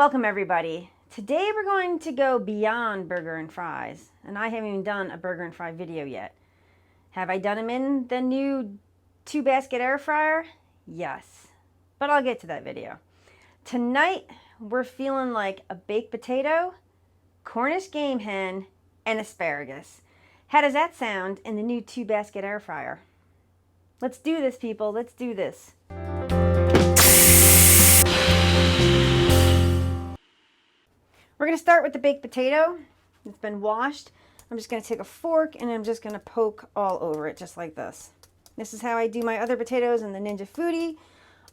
Welcome everybody. Today we're going to go beyond burger and fries, and I haven't even done a burger and fry video yet. Have I done them in the new 2-basket air fryer? Yes, but I'll get to that video. Tonight we're feeling like a baked potato, Cornish game hen, and asparagus. How does that sound in the new 2-basket air fryer? Let's do this, people. Let's do this. We're going to start with the baked potato. It's been washed. I'm just going to take a fork and I'm just going to poke all over it just like this. This is how I do my other potatoes in the Ninja Foodi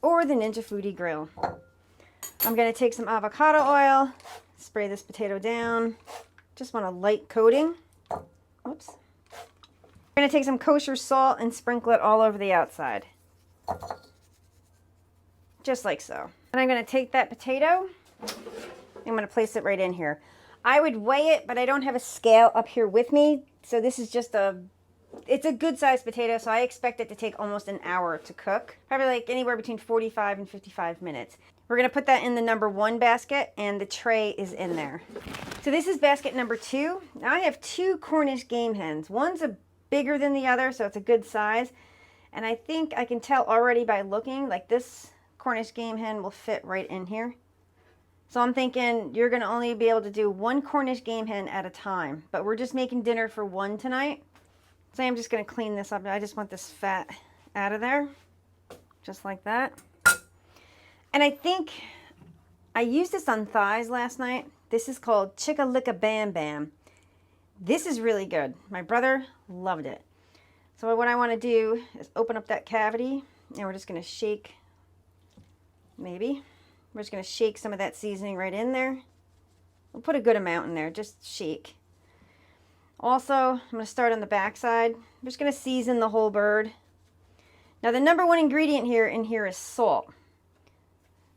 or the Ninja Foodi grill. I'm going to take some avocado oil, spray this potato down. Just want a light coating. Whoops. I'm going to take some kosher salt and sprinkle it all over the outside. Just like so. And I'm going to take that potato. I'm going to place it right in here. I would weigh it, but I don't have a scale up here with me. So this is just it's a good sized potato, so I expect it to take almost an hour to cook. Probably like anywhere between 45 and 55 minutes. We're going to put that in the number 1 basket, and the tray is in there. So this is basket number 2. Now I have 2 Cornish game hens. One's bigger than the other, so it's a good size. And I think I can tell already by looking, like this Cornish game hen will fit right in here. So I'm thinking you're going to only be able to do 1 Cornish game hen at a time. But we're just making dinner for 1 tonight. So I'm just going to clean this up. I just want this fat out of there. Just like that. And I think I used this on thighs last night. This is called Chicka Licka Bam Bam. This is really good. My brother loved it. So what I want to do is open up that cavity. And we're just going to shake, maybe. We're just going to shake some of that seasoning right in there. We'll put a good amount in there, just shake. Also, I'm going to start on the back side. I'm just going to season the whole bird. Now the number 1 ingredient in here is salt.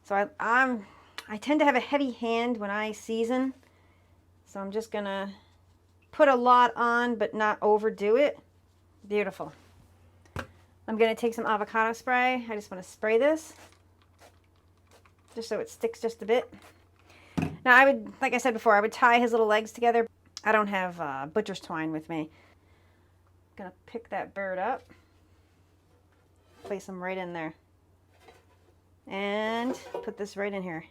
So I tend to have a heavy hand when I season. So I'm just going to put a lot on, but not overdo it. Beautiful. I'm going to take some avocado spray. I just want to spray this, just so it sticks just a bit. Now I would, like I said before, I would tie his little legs together. I don't have butcher's twine with me. I'm gonna pick that bird up, place him right in there, and put this right in here.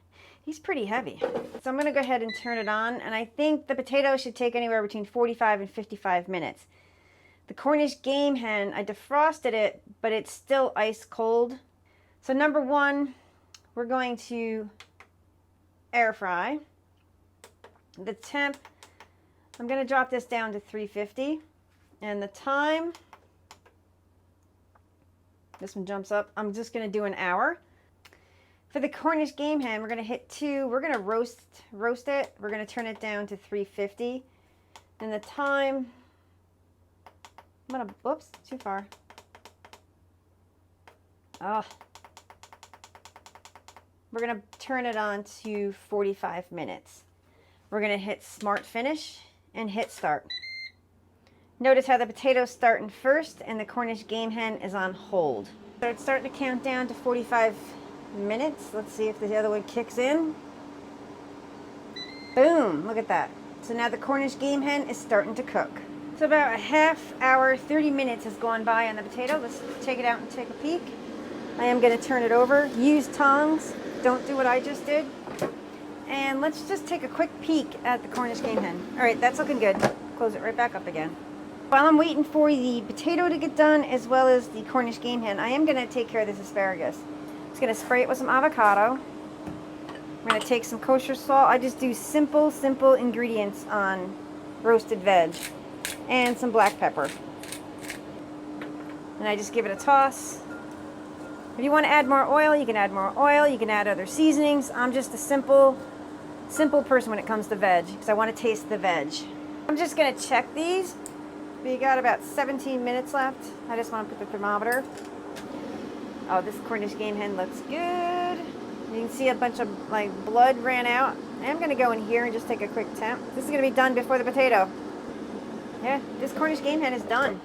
He's pretty heavy. So I'm gonna go ahead and turn it on, and I think the potato should take anywhere between 45 and 55 minutes. The Cornish game hen, I defrosted it, but it's still ice cold. So number 1, we're going to air fry. The temp, I'm going to drop this down to 350. And the time, this one jumps up. I'm just going to do an hour. For the Cornish game hen, we're going to hit 2. We're going to roast it. We're going to turn it down to 350. And the time, I'm going to, whoops, too far. Oh. We're going to turn it on to 45 minutes. We're going to hit Smart Finish and hit Start. Notice how the potato's starting first and the Cornish game hen is on hold. So it's starting to count down to 45 minutes. Let's see if the other one kicks in. Boom, look at that. So now the Cornish game hen is starting to cook. So about a half hour, 30 minutes has gone by on the potato. Let's take it out and take a peek. I am going to turn it over. Use tongs. Don't do what I just did. And let's just take a quick peek at the Cornish game hen. All right, that's looking good. Close it right back up again. While I'm waiting for the potato to get done, as well as the Cornish game hen, I am going to take care of this asparagus. I'm just going to spray it with some avocado. I'm going to take some kosher salt. I just do simple ingredients on roasted veg. And some black pepper. And I just give it a toss. If you want to add more oil, you can add more oil. You can add other seasonings. I'm just a simple person when it comes to veg, because I want to taste the veg. I'm just going to check these. We got about 17 minutes left. I just want to put the thermometer. Oh, this Cornish game hen looks good. You can see a bunch of blood ran out. I'm going to go in here and just take a quick temp. This is going to be done before the potato. Yeah, this Cornish game hen is done.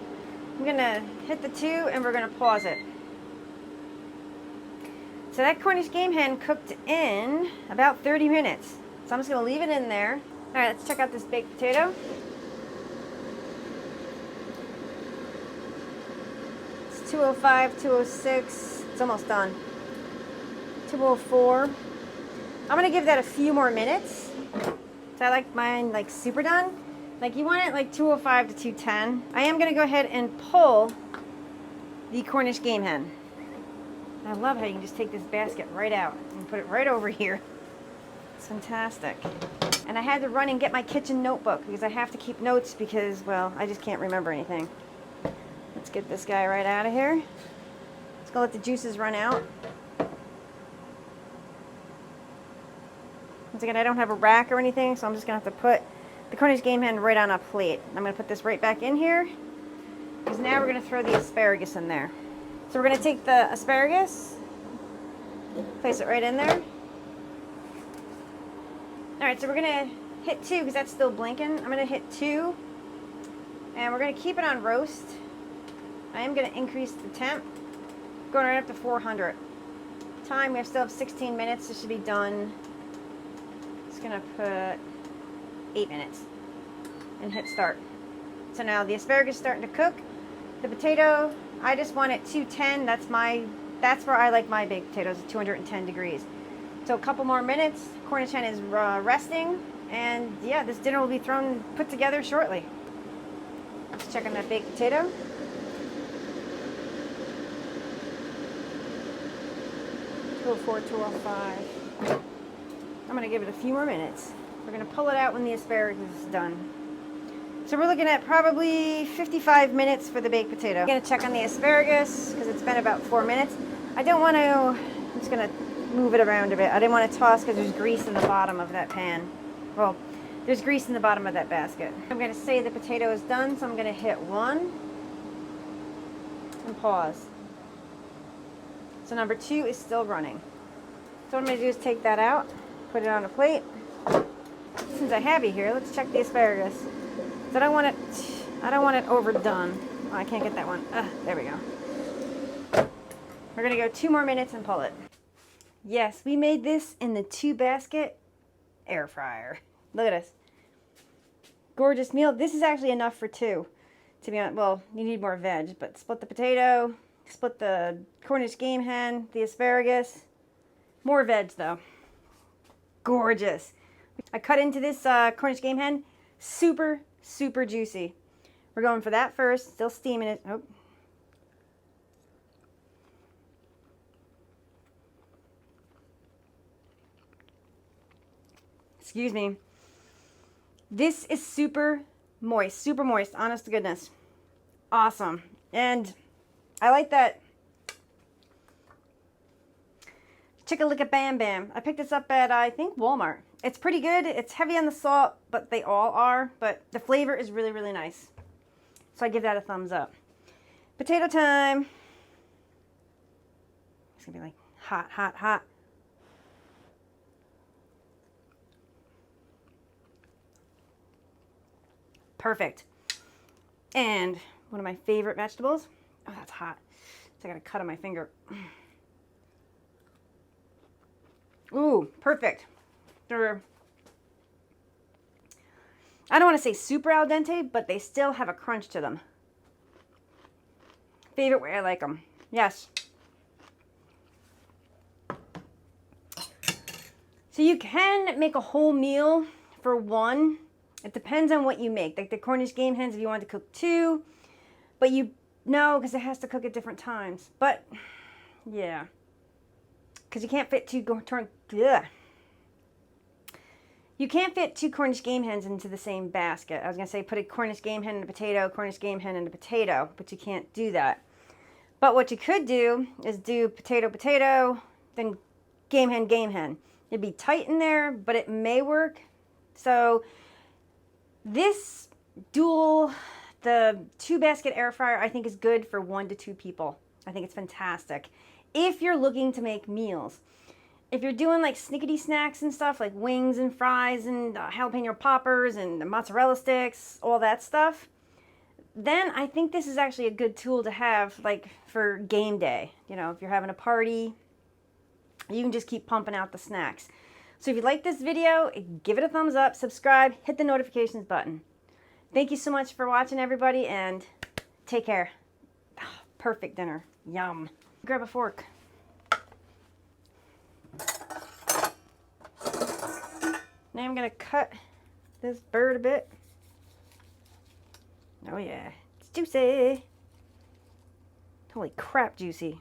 I'm going to hit the 2 and we're going to pause it. So that Cornish game hen cooked in about 30 minutes. So I'm just going to leave it in there. All right, let's check out this baked potato. It's 205, 206. It's almost done. 204. I'm going to give that a few more minutes. So I like mine like super done. Like you want it like 205 to 210. I am going to go ahead and pull the Cornish game hen. I love how you can just take this basket right out and put it right over here. It's fantastic. And I had to run and get my kitchen notebook because I have to keep notes because, well, I just can't remember anything. Let's get this guy right out of here. Let's go let the juices run out. Once again, I don't have a rack or anything, so I'm just going to have to put the Cornish game hen right on a plate. I'm going to put this right back in here because now we're going to throw the asparagus in there. So we're going to take the asparagus, place it right in there. Alright, so we're going to hit 2 because that's still blinking. I'm going to hit 2 and we're going to keep it on roast. I am going to increase the temp, going right up to 400. Time, we still have 16 minutes. This should be done. Just going to put 8 minutes and hit start. So now the asparagus is starting to cook. The potato, I just want it 210. That's where I like my baked potatoes, at 210 degrees. So a couple more minutes. Cornish hen is resting, and yeah, this dinner will be put together shortly. Let's check on that baked potato. $204, $205. I'm gonna give it a few more minutes. We're gonna pull it out when the asparagus is done. So we're looking at probably 55 minutes for the baked potato. I'm gonna check on the asparagus because it's been about 4 minutes. I don't want to, I'm just gonna move it around a bit. I didn't want to toss because there's grease in the bottom of that pan. Well, there's grease in the bottom of that basket. I'm gonna say the potato is done, so I'm gonna hit 1 and pause. So number 2 is still running. So what I'm gonna do is take that out, put it on a plate. Since I have you here, let's check the asparagus. So I don't want it overdone. Oh, I can't get that one. There we go. We're gonna go 2 more minutes and pull it. Yes, we made this in the 2-basket air fryer. Look at this. Gorgeous meal. This is actually enough for 2. To be honest, well, you need more veg, but split the potato, split the Cornish game hen, the asparagus. More veg though. Gorgeous. I cut into this Cornish game hen. Super, super juicy. We're going for that first. Still steaming it. Oh. Excuse me. This is super moist, honest to goodness. Awesome. And I like that Chicka Bam Bam. I picked this up at, I think, Walmart. It's pretty good. It's heavy on the salt, but they all are. But the flavor is really, really nice. So I give that a thumbs up. Potato time. It's going to be like hot, hot, hot. Perfect. And one of my favorite vegetables. Oh, that's hot. So I got a cut on my finger. Ooh, perfect. They're, I don't want to say super al dente, but they still have a crunch to them. Favorite way I like them. Yes. So you can make a whole meal for 1. It depends on what you make. Like the Cornish game hens, if you want to cook 2, but you no, because it has to cook at different times. But yeah, because you can't fit 2 You can't fit 2 Cornish game hens into the same basket. I was gonna say put a Cornish game hen in a potato, Cornish game hen in a potato, but you can't do that. But what you could do is do potato, potato, then game hen. It'd be tight in there, but it may work. So this the 2-basket air fryer, I think is good for 1 to 2 people. I think it's fantastic. If you're looking to make meals. If you're doing like snickety snacks and stuff, like wings and fries and jalapeno poppers and mozzarella sticks, all that stuff, then I think this is actually a good tool to have like for game day. You know, if you're having a party, You can just keep pumping out the snacks. So if you like this video, give it a thumbs up, subscribe, hit the notifications button. Thank you so much for watching, everybody, and take care. Oh, perfect dinner. Yum. Grab a fork. Now I'm going to cut this bird a bit. Oh yeah, it's juicy. Holy crap, juicy.